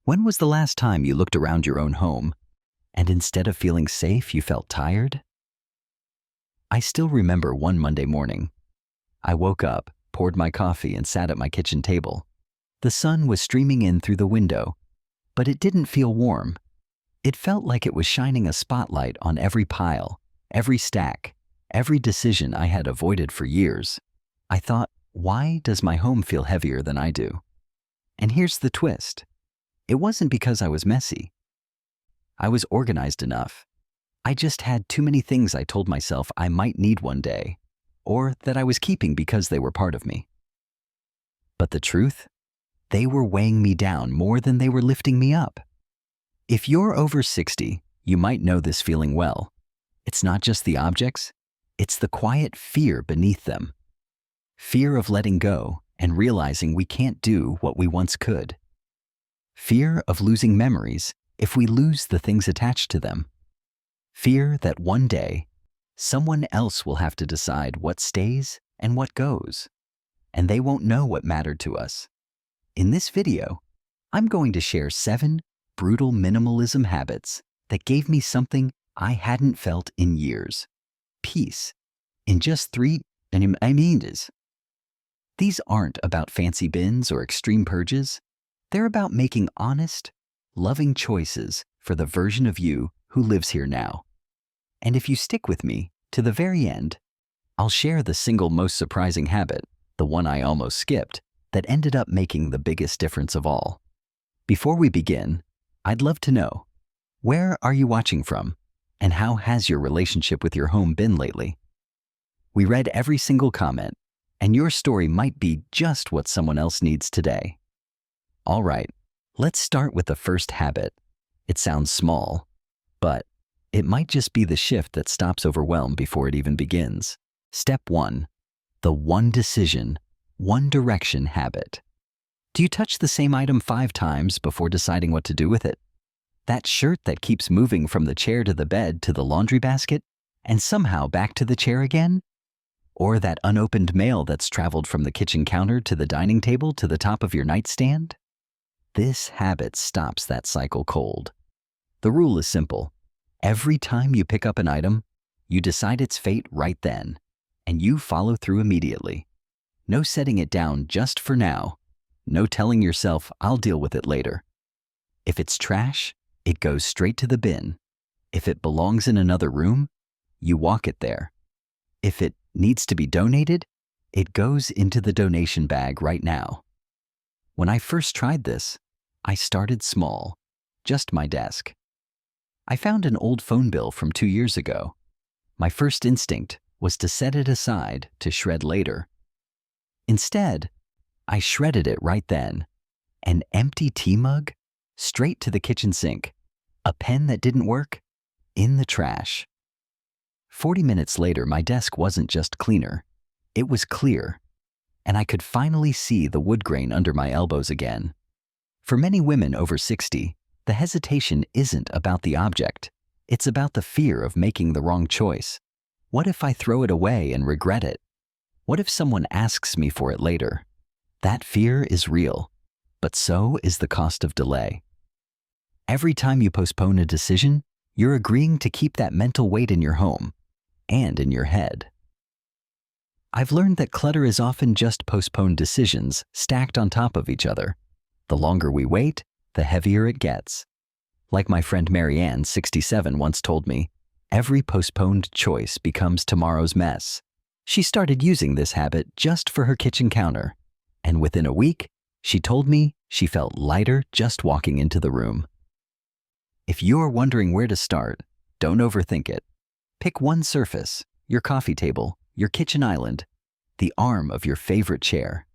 When was the last time you looked around your own home and instead of feeling safe, you felt tired? I still remember one Monday morning. I woke up, poured my coffee, and sat at my kitchen table. The sun was streaming in through the window, but it didn't feel warm. It felt like it was shining a spotlight on every pile, every stack, every decision I had avoided for years. I thought, why does my home feel heavier than I do? And here's the twist. It wasn't because I was messy. I was organized enough. I just had too many things I told myself I might need one day, or that I was keeping because they were part of me. But the truth? They were weighing me down more than they were lifting me up. If you're over 60, you might know this feeling well. It's not just the objects, it's the quiet fear beneath them. Fear of letting go and realizing we can't do what we once could. Fear of losing memories if we lose the things attached to them. Fear that one day, someone else will have to decide what stays and what goes, and they won't know what mattered to us. In this video, I'm going to share 7 brutal minimalism habits that gave me something I hadn't felt in years. Peace. In just 3 minutes. These aren't about fancy bins or extreme purges. They're about making honest, loving choices for the version of you who lives here now. And if you stick with me to the very end, I'll share the single most surprising habit, the one I almost skipped, that ended up making the biggest difference of all. Before we begin, I'd love to know, where are you watching from, and how has your relationship with your home been lately? We read every single comment, and your story might be just what someone else needs today. All right, let's start with the first habit. It sounds small, but it might just be the shift that stops overwhelm before it even begins. Step 1, the one decision, one direction habit. Do you touch the same item 5 times before deciding what to do with it? That shirt that keeps moving from the chair to the bed to the laundry basket and somehow back to the chair again? Or that unopened mail that's traveled from the kitchen counter to the dining table to the top of your nightstand? This habit stops that cycle cold. The rule is simple. Every time you pick up an item, you decide its fate right then, and you follow through immediately. No setting it down just for now. No telling yourself, I'll deal with it later. If it's trash, it goes straight to the bin. If it belongs in another room, you walk it there. If it needs to be donated, it goes into the donation bag right now. When I first tried this, I started small, just my desk. I found an old phone bill from 2 years ago. My first instinct was to set it aside to shred later. Instead, I shredded it right then. An empty tea mug, straight to the kitchen sink. A pen that didn't work, in the trash. 40 minutes later, my desk wasn't just cleaner, it was clear, and I could finally see the wood grain under my elbows again. For many women over 60, the hesitation isn't about the object, it's about the fear of making the wrong choice. What if I throw it away and regret it? What if someone asks me for it later? That fear is real, but so is the cost of delay. Every time you postpone a decision, you're agreeing to keep that mental weight in your home and in your head. I've learned that clutter is often just postponed decisions stacked on top of each other. The longer we wait, the heavier it gets. Like my friend Marianne, 67, once told me, every postponed choice becomes tomorrow's mess. She started using this habit just for her kitchen counter, and within a week, she told me she felt lighter just walking into the room. If you're wondering where to start, don't overthink it. Pick one surface, your coffee table, your kitchen island, the arm of your favorite chair,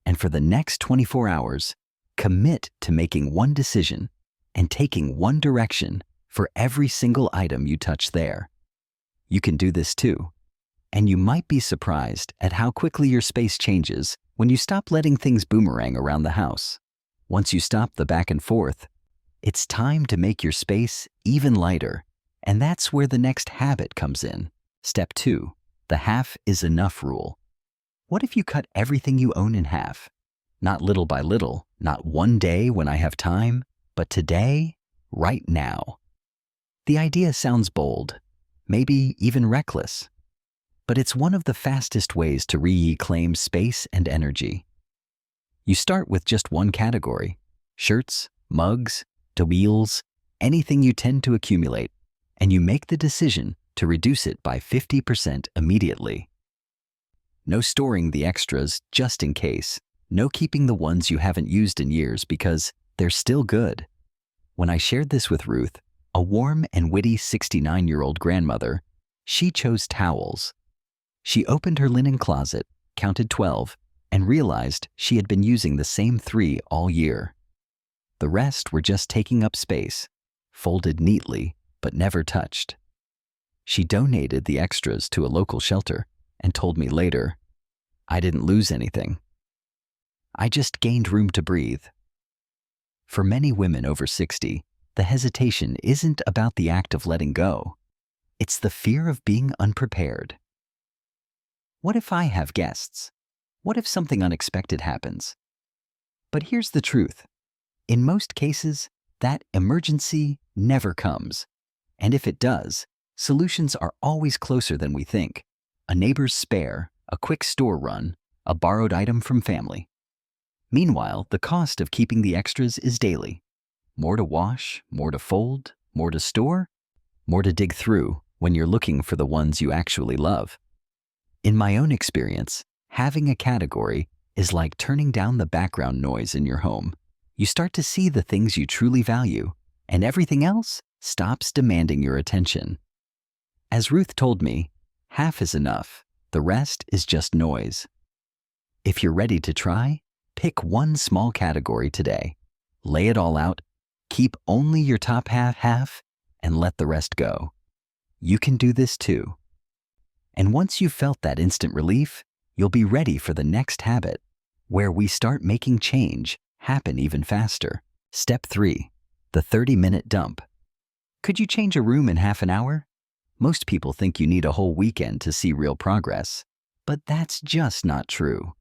and for the next 24 hours, commit to making one decision and taking one direction for every single item you touch there. You can do this too, and you might be surprised at how quickly your space changes when you stop letting things boomerang around the house. Once you stop the back and forth, it's time to make your space even lighter, and that's where the next habit comes in. Step 2, the half is enough rule. What if you cut everything you own in half? Not little by little, not one day when I have time, but today, right now. The idea sounds bold, maybe even reckless, but it's one of the fastest ways to reclaim space and energy. You start with just one category: shirts, mugs, wheels, anything you tend to accumulate, and you make the decision to reduce it by 50% immediately. No storing the extras just in case. No keeping the ones you haven't used in years because they're still good. When I shared this with Ruth, a warm and witty 69-year-old grandmother, she chose towels. She opened her linen closet, counted 12, and realized she had been using the same 3 all year. The rest were just taking up space, folded neatly but never touched. She donated the extras to a local shelter and told me later, "I didn't lose anything. I just gained room to breathe." For many women over 60, the hesitation isn't about the act of letting go. It's the fear of being unprepared. What if I have guests? What if something unexpected happens? But here's the truth. In most cases, that emergency never comes. And if it does, solutions are always closer than we think. A neighbor's spare, a quick store run, a borrowed item from family. Meanwhile, the cost of keeping the extras is daily. More to wash, more to fold, more to store, more to dig through when you're looking for the ones you actually love. In my own experience, having a category is like turning down the background noise in your home. You start to see the things you truly value, and everything else stops demanding your attention. As Ruth told me, half is enough. The rest is just noise. If you're ready to try, pick one small category today. Lay it all out, keep only your top half, and let the rest go. You can do this too. And once you've felt that instant relief, you'll be ready for the next habit, where we start making change happen even faster. Step 3. The 30-minute dump. Could you change a room in half an hour? Most people think you need a whole weekend to see real progress, but that's just not true.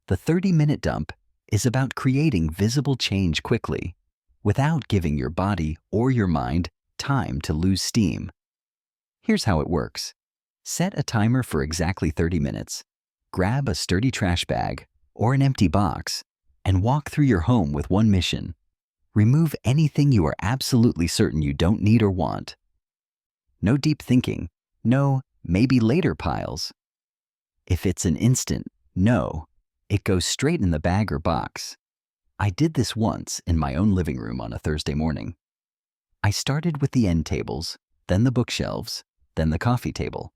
The 30-minute dump is about creating visible change quickly, without giving your body or your mind time to lose steam. Here's how it works. Set a timer for exactly 30 minutes. Grab a sturdy trash bag or an empty box and walk through your home with one mission. Remove anything you are absolutely certain you don't need or want. No deep thinking, no maybe later piles. If it's an instant no, it goes straight in the bag or box. I did this once in my own living room on a Thursday morning. I started with the end tables, then the bookshelves, then the coffee table.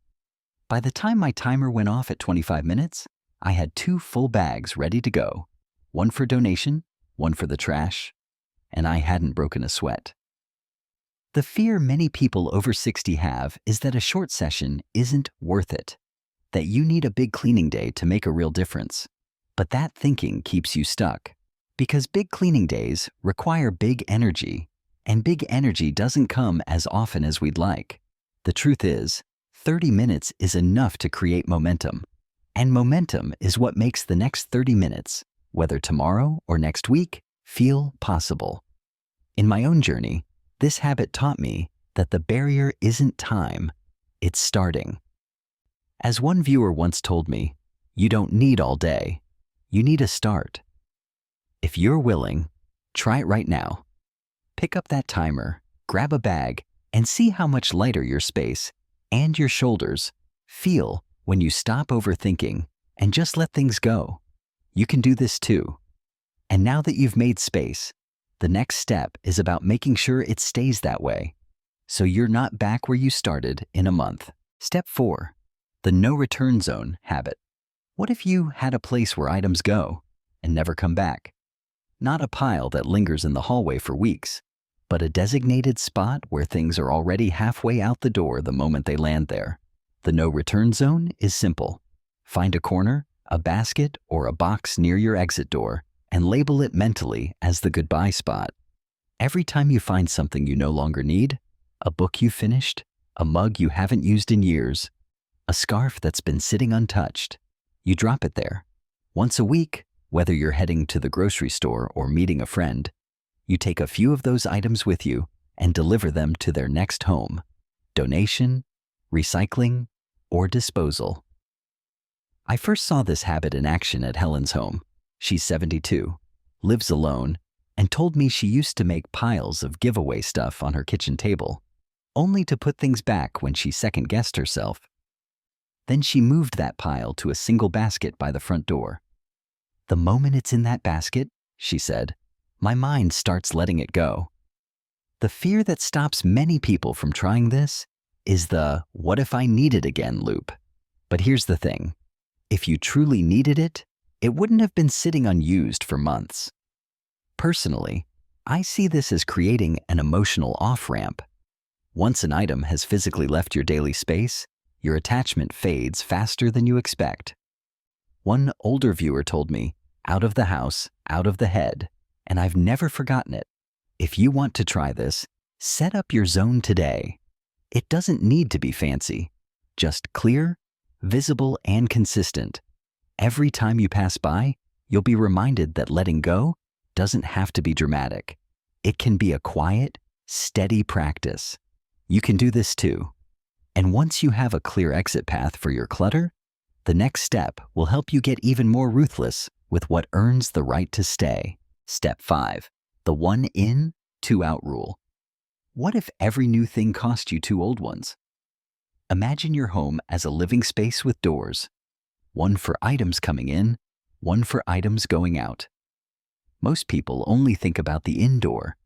By the time my timer went off at 25 minutes, I had 2 full bags ready to go, one for donation, one for the trash, and I hadn't broken a sweat. The fear many people over 60 have is that a short session isn't worth it, that you need a big cleaning day to make a real difference. But that thinking keeps you stuck, because big cleaning days require big energy, and big energy doesn't come as often as we'd like. The truth is, 30 minutes is enough to create momentum, and momentum is what makes the next 30 minutes, whether tomorrow or next week, feel possible. In my own journey, this habit taught me that the barrier isn't time, it's starting. As one viewer once told me, you don't need all day, you need a start. If you're willing, try it right now. Pick up that timer, grab a bag, and see how much lighter your space and your shoulders feel when you stop overthinking and just let things go. You can do this too. And now that you've made space, the next step is about making sure it stays that way, so you're not back where you started in a month. Step 4. The no return zone habit. What if you had a place where items go and never come back? Not a pile that lingers in the hallway for weeks, but a designated spot where things are already halfway out the door the moment they land there. The no return zone is simple. Find a corner, a basket, or a box near your exit door and label it mentally as the goodbye spot. Every time you find something you no longer need, a book you finished, a mug you haven't used in years, a scarf that's been sitting untouched, you drop it there. Once a week, whether you're heading to the grocery store or meeting a friend, You take a few of those items with you and deliver them to their next home, donation, recycling, or disposal. I first saw this habit in action at Helen's home. She's 72, lives alone, and told me she used to make piles of giveaway stuff on her kitchen table, only to put things back when she second-guessed herself. Then she moved that pile to a single basket by the front door. The moment it's in that basket, she said, my mind starts letting it go. The fear that stops many people from trying this is the "what if I need it again" loop. But here's the thing. If you truly needed it, it wouldn't have been sitting unused for months. Personally, I see this as creating an emotional off-ramp. Once an item has physically left your daily space, your attachment fades faster than you expect. One older viewer told me, "Out of the house, out of the head," and I've never forgotten it. If you want to try this, set up your zone today. It doesn't need to be fancy, just clear, visible, and consistent. Every time you pass by, you'll be reminded that letting go doesn't have to be dramatic. It can be a quiet, steady practice. You can do this too. And once you have a clear exit path for your clutter, the next step will help you get even more ruthless with what earns the right to stay. Step 5. The 1 in, 2 out rule. What if every new thing cost you 2 old ones? Imagine your home as a living space with doors. One for items coming in, one for items going out. Most people only think about the indoor.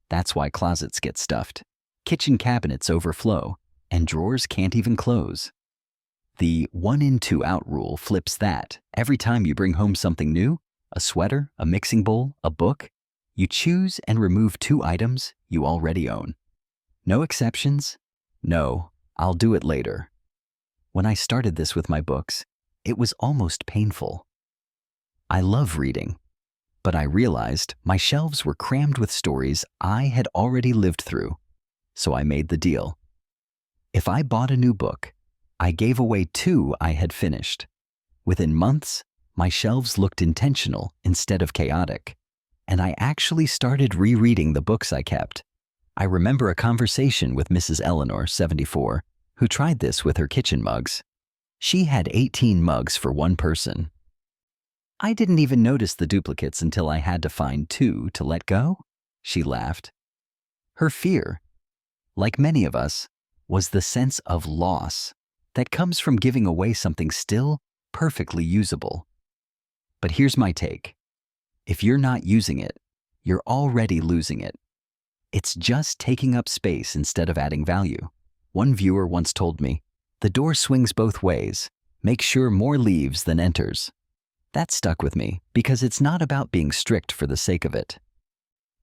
That's why closets get stuffed, kitchen cabinets overflow, and drawers can't even close. The 1 in 2 out rule flips that. Every time you bring home something new, a sweater, a mixing bowl, a book, you choose and remove 2 items you already own. No exceptions. No, I'll do it later. When I started this with my books, it was almost painful. I love reading, but I realized my shelves were crammed with stories I had already lived through, so I made the deal. If I bought a new book, I gave away 2 I had finished. Within months, my shelves looked intentional instead of chaotic, and I actually started rereading the books I kept. I remember a conversation with Mrs. Eleanor, 74, who tried this with her kitchen mugs. She had 18 mugs for one person. "I didn't even notice the duplicates until I had to find 2 to let go," she laughed. Her fear, like many of us, was the sense of loss that comes from giving away something still perfectly usable. But here's my take. If you're not using it, you're already losing it. It's just taking up space instead of adding value. One viewer once told me, "The door swings both ways. Make sure more leaves than enters." That stuck with me because it's not about being strict for the sake of it.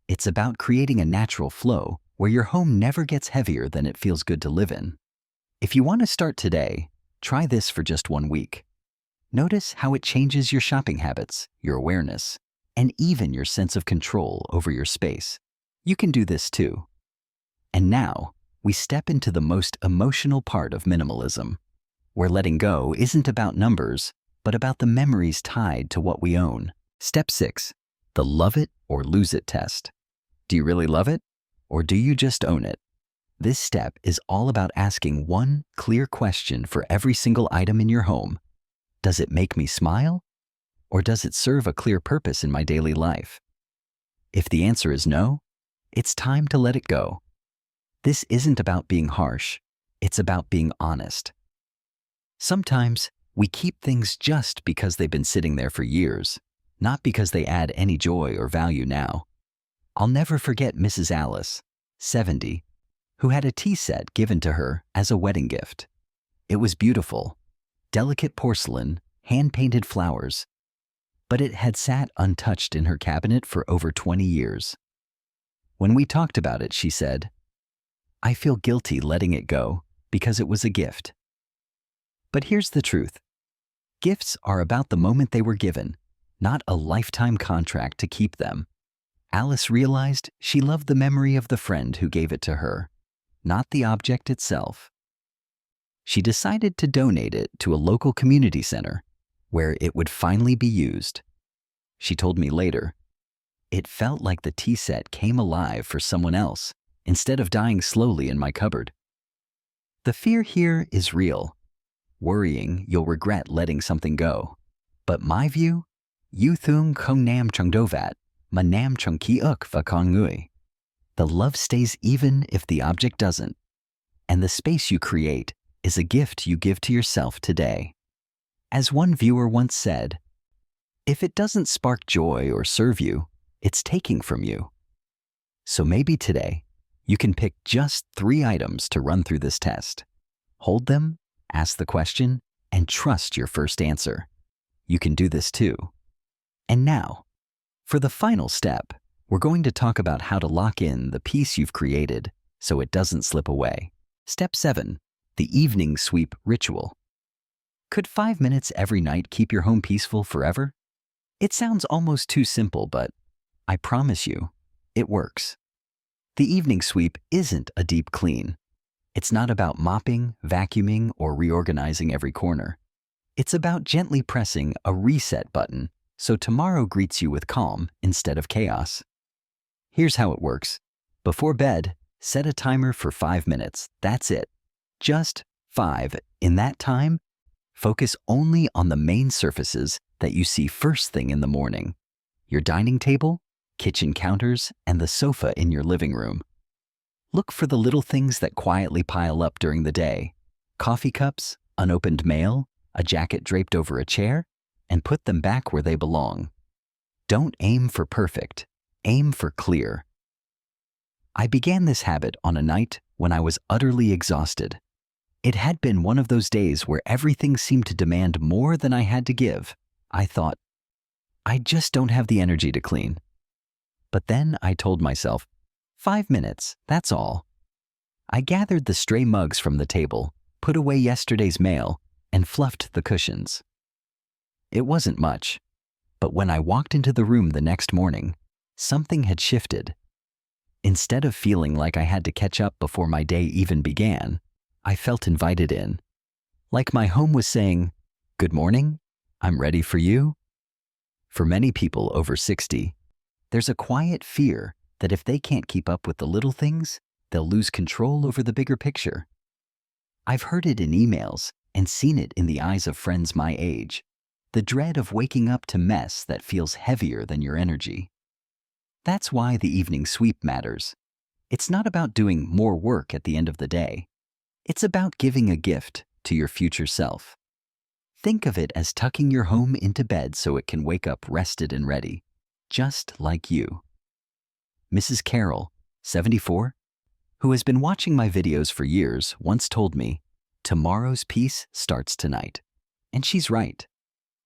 It's about creating a natural flow where your home never gets heavier than it feels good to live in. If you want to start today, try this for just 1 week. Notice how it changes your shopping habits, your awareness, and even your sense of control over your space. You can do this too. And now, we step into the most emotional part of minimalism, where letting go isn't about numbers, but about the memories tied to what we own. Step 6, the love it or lose it test. Do you really love it, or do you just own it? This step is all about asking one clear question for every single item in your home. Does it make me smile? Or does it serve a clear purpose in my daily life? If the answer is no, it's time to let it go. This isn't about being harsh, it's about being honest. Sometimes we keep things just because they've been sitting there for years, not because they add any joy or value now. I'll never forget Mrs. Alice, 70, who had a tea set given to her as a wedding gift. It was beautiful, delicate porcelain, hand-painted flowers, but it had sat untouched in her cabinet for over 20 years. When we talked about it, she said, "I feel guilty letting it go because it was a gift." But here's the truth. Gifts are about the moment they were given, not a lifetime contract to keep them. Alice realized she loved the memory of the friend who gave it to her, not the object itself. She decided to donate it to a local community center where it would finally be used. She told me later, It felt like the tea set came alive for someone else instead of dying slowly in my cupboard. The fear here is real. Worrying you'll regret letting something go. But my view? Yu thung không nam chung dovat, ma nam chung ki uk va con ngui. The love stays even if the object doesn't. And the space you create is a gift you give to yourself today. As one viewer once said, if it doesn't spark joy or serve you, it's taking from you. So maybe today, you can pick just 3 items to run through this test. Hold them, ask the question, and trust your first answer. You can do this too. And now, for the final step, we're going to talk about how to lock in the peace you've created so it doesn't slip away. Step 7, the evening sweep ritual. Could 5 minutes every night keep your home peaceful forever? It sounds almost too simple, but I promise you, it works. The evening sweep isn't a deep clean. It's not about mopping, vacuuming, or reorganizing every corner. It's about gently pressing a reset button so tomorrow greets you with calm instead of chaos. Here's how it works. Before bed, set a timer for 5 minutes. That's it. Just 5. In that time, focus only on the main surfaces that you see first thing in the morning. Your dining table, kitchen counters, and the sofa in your living room. Look for the little things that quietly pile up during the day. Coffee cups, unopened mail, a jacket draped over a chair, and put them back where they belong. Don't aim for perfect, aim for clear. I began this habit on a night when I was utterly exhausted. It had been one of those days where everything seemed to demand more than I had to give. I thought, I just don't have the energy to clean. But then I told myself, 5 minutes, that's all. I gathered the stray mugs from the table, put away yesterday's mail, and fluffed the cushions. It wasn't much, but when I walked into the room the next morning, something had shifted. Instead of feeling like I had to catch up before my day even began, I felt invited in. Like my home was saying, "Good morning, I'm ready for you." For many people over 60, there's a quiet fear that if they can't keep up with the little things, they'll lose control over the bigger picture. I've heard it in emails and seen it in the eyes of friends my age. The dread of waking up to mess that feels heavier than your energy. That's why the evening sweep matters. It's not about doing more work at the end of the day. It's about giving a gift to your future self. Think of it as tucking your home into bed so it can wake up rested and ready, just like you. Mrs. Carroll, 74, who has been watching my videos for years, once told me, "Tomorrow's peace starts tonight." And she's right.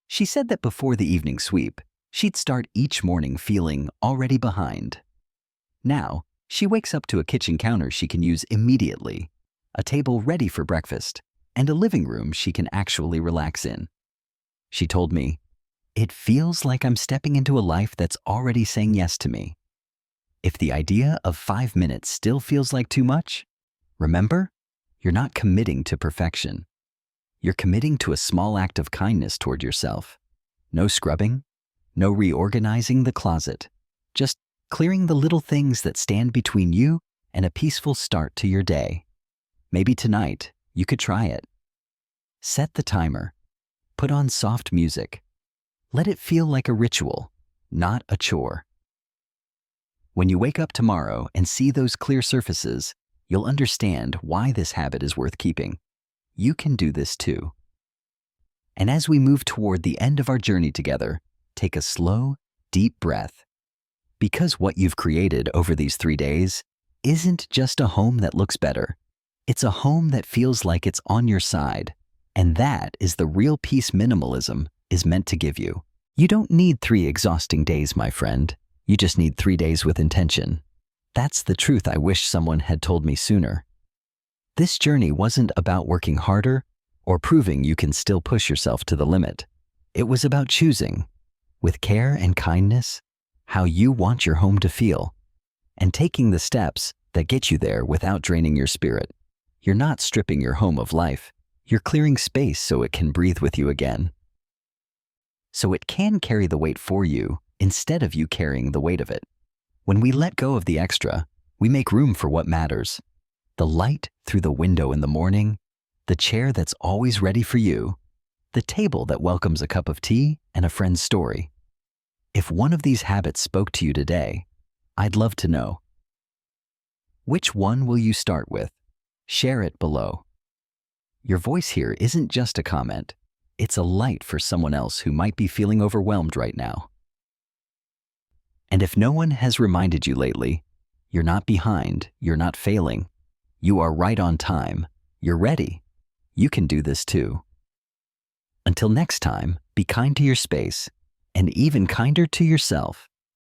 She said that before the evening sweep, she'd start each morning feeling already behind. Now, she wakes up to a kitchen counter she can use immediately, a table ready for breakfast, and a living room she can actually relax in. She told me, "It feels like I'm stepping into a life that's already saying yes to me." If the idea of 5 minutes still feels like too much, remember, you're not committing to perfection. You're committing to a small act of kindness toward yourself. No scrubbing, no reorganizing the closet, just clearing the little things that stand between you and a peaceful start to your day. Maybe tonight, you could try it. Set the timer. Put on soft music. Let it feel like a ritual, not a chore. When you wake up tomorrow and see those clear surfaces, you'll understand why this habit is worth keeping. You can do this too. And as we move toward the end of our journey together, take a slow, deep breath. Because what you've created over these 3 days isn't just a home that looks better. It's a home that feels like it's on your side. And that is the real peace minimalism is meant to give you. You don't need 3 exhausting days, my friend. You just need 3 days with intention. That's the truth I wish someone had told me sooner. This journey wasn't about working harder or proving you can still push yourself to the limit. It was about choosing, with care and kindness, how you want your home to feel, and taking the steps that get you there without draining your spirit. You're not stripping your home of life. You're clearing space so it can breathe with you again. So it can carry the weight for you instead of you carrying the weight of it. When we let go of the extra, we make room for what matters. The light through the window in the morning, the chair that's always ready for you, the table that welcomes a cup of tea and a friend's story. If one of these habits spoke to you today, I'd love to know. Which one will you start with? Share it below. Your voice here isn't just a comment. It's a light for someone else who might be feeling overwhelmed right now. And if no one has reminded you lately, you're not behind, you're not failing. You are right on time. You're ready. You can do this too. Until next time, be kind to your space and even kinder to yourself.